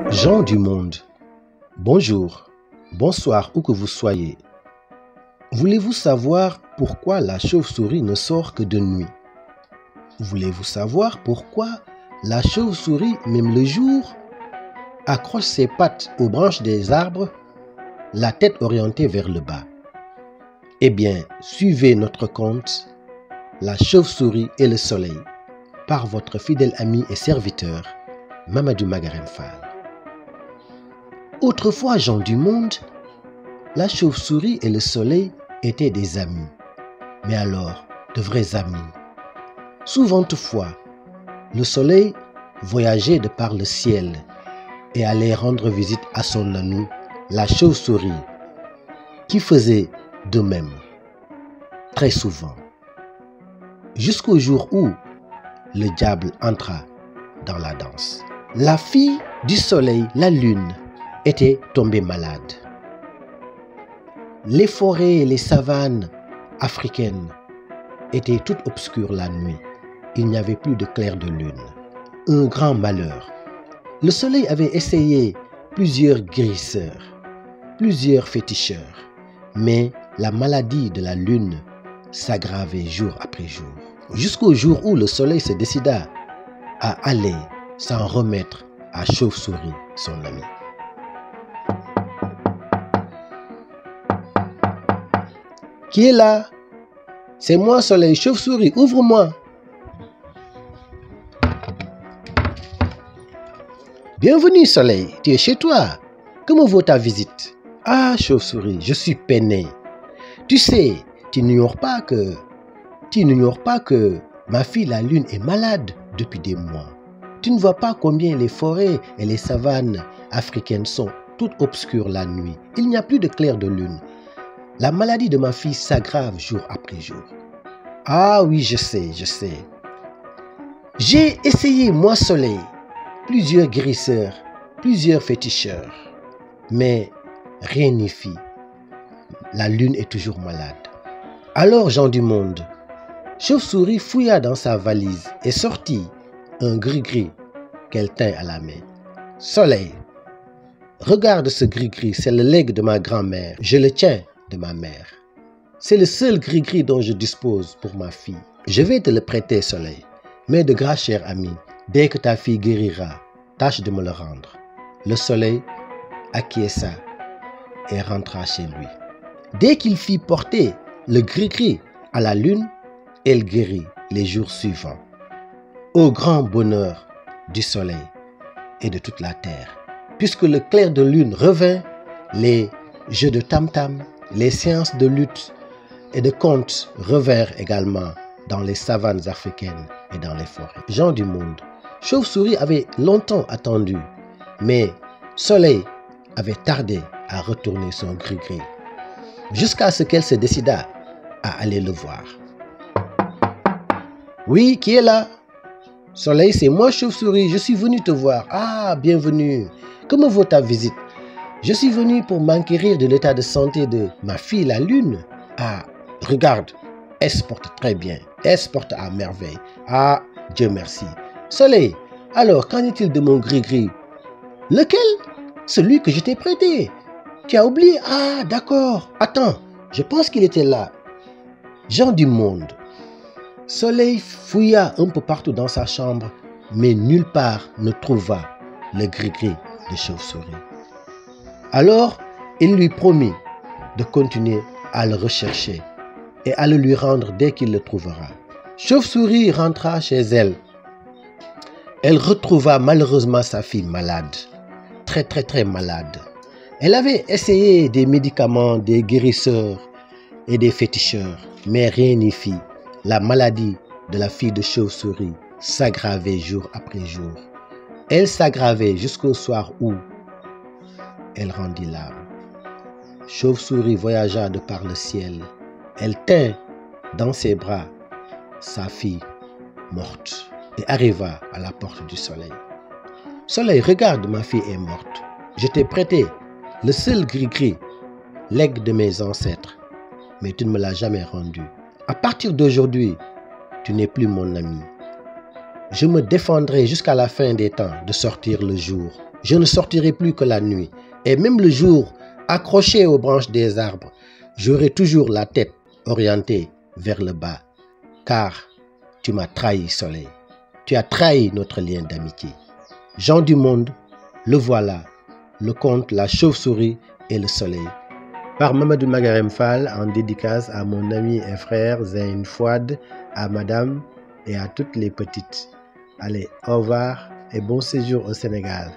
Gens du monde, bonjour, bonsoir où que vous soyez. Voulez-vous savoir pourquoi la chauve-souris ne sort que de nuit? Voulez-vous savoir pourquoi la chauve-souris, même le jour, accroche ses pattes aux branches des arbres, la tête orientée vers le bas? Eh bien, suivez notre conte, La chauve-souris et le soleil, par votre fidèle ami et serviteur, Mamadou Magarem Fall. Autrefois, gens du monde, la chauve-souris et le soleil étaient des amis. Mais alors, de vrais amis. Souvent toutefois, le soleil voyageait de par le ciel et allait rendre visite à son ami, la chauve-souris, qui faisait de même, très souvent. Jusqu'au jour où le diable entra dans la danse. La fille du soleil, la lune, était tombée malade. Les forêts et les savanes africaines étaient toutes obscures la nuit. Il n'y avait plus de clair de lune. Un grand malheur. Le soleil avait essayé plusieurs guérisseurs, plusieurs féticheurs, mais la maladie de la lune s'aggravait jour après jour. Jusqu'au jour où le soleil se décida à aller s'en remettre à Chauve-souris, son ami. Qui est là? C'est moi, soleil. Chauve-souris, ouvre-moi. Bienvenue, soleil. Tu es chez toi. Comment vaut ta visite? Ah, chauve-souris, je suis peiné. Tu sais, tu n'ignores pas que ma fille la lune est malade depuis des mois. Tu ne vois pas combien les forêts et les savanes africaines sont toutes obscures la nuit. Il n'y a plus de clair de lune. La maladie de ma fille s'aggrave jour après jour. Ah oui, je sais. J'ai essayé, moi soleil, plusieurs guérisseurs, plusieurs féticheurs, mais rien n'y fit. La lune est toujours malade. Alors, gens du monde, Chauve-souris fouilla dans sa valise et sortit un gris-gris qu'elle tint à la main. Soleil, regarde ce gris-gris, c'est le legs de ma grand-mère. Je le tiens de ma mère. C'est le seul gris-gris dont je dispose pour ma fille. Je vais te le prêter, soleil. Mais de grâce, cher ami, dès que ta fille guérira, tâche de me le rendre. Le soleil acquiesça et rentra chez lui. Dès qu'il fit porter le gris-gris à la lune, elle guérit les jours suivants, au grand bonheur du soleil et de toute la terre. Puisque le clair de lune revint, les jeux de tam-tam, les séances de lutte et de contes revinrent également dans les savanes africaines et dans les forêts. Gens du monde, Chauve-souris avait longtemps attendu, mais Soleil avait tardé à retourner son gris-gris, jusqu'à ce qu'elle se décida à aller le voir. Oui, qui est là? Soleil, c'est moi, Chauve-souris, je suis venu te voir. Ah, bienvenue. Comment vaut ta visite? Je suis venu pour m'enquérir de l'état de santé de ma fille, la lune. Ah, regarde, elle se porte très bien, elle se porte à merveille. Ah, Dieu merci. Soleil, alors qu'en est-il de mon gris-gris? Lequel? Celui que je t'ai prêté. Tu as oublié? Ah, d'accord. Attends, je pense qu'il était là. Gens du monde, Soleil fouilla un peu partout dans sa chambre, mais nulle part ne trouva le gris-gris de Chauve-souris. Alors, il lui promit de continuer à le rechercher et à le lui rendre dès qu'il le trouvera. Chauve-souris rentra chez elle. Elle retrouva malheureusement sa fille malade, très malade. Elle avait essayé des médicaments, des guérisseurs et des féticheurs, mais rien n'y fit. La maladie de la fille de Chauve-souris s'aggravait jour après jour. Elle s'aggravait jusqu'au soir où elle rendit l'âme. Chauve-souris voyagea de par le ciel. Elle tint dans ses bras sa fille morte et arriva à la porte du soleil. Soleil, regarde, ma fille est morte. Je t'ai prêté le seul gris-gris, legs de mes ancêtres, mais tu ne me l'as jamais rendu. À partir d'aujourd'hui, tu n'es plus mon ami. Je me défendrai jusqu'à la fin des temps de sortir le jour. Je ne sortirai plus que la nuit. Et même le jour, accroché aux branches des arbres, j'aurai toujours la tête orientée vers le bas. Car tu m'as trahi, soleil. Tu as trahi notre lien d'amitié. Gens du monde, le voilà, le conte, la chauve-souris et le soleil. Par Mamadou Magarem Fall, en dédicace à mon ami et frère Zayn Fouad, à madame et à toutes les petites. Allez, au revoir et bon séjour au Sénégal.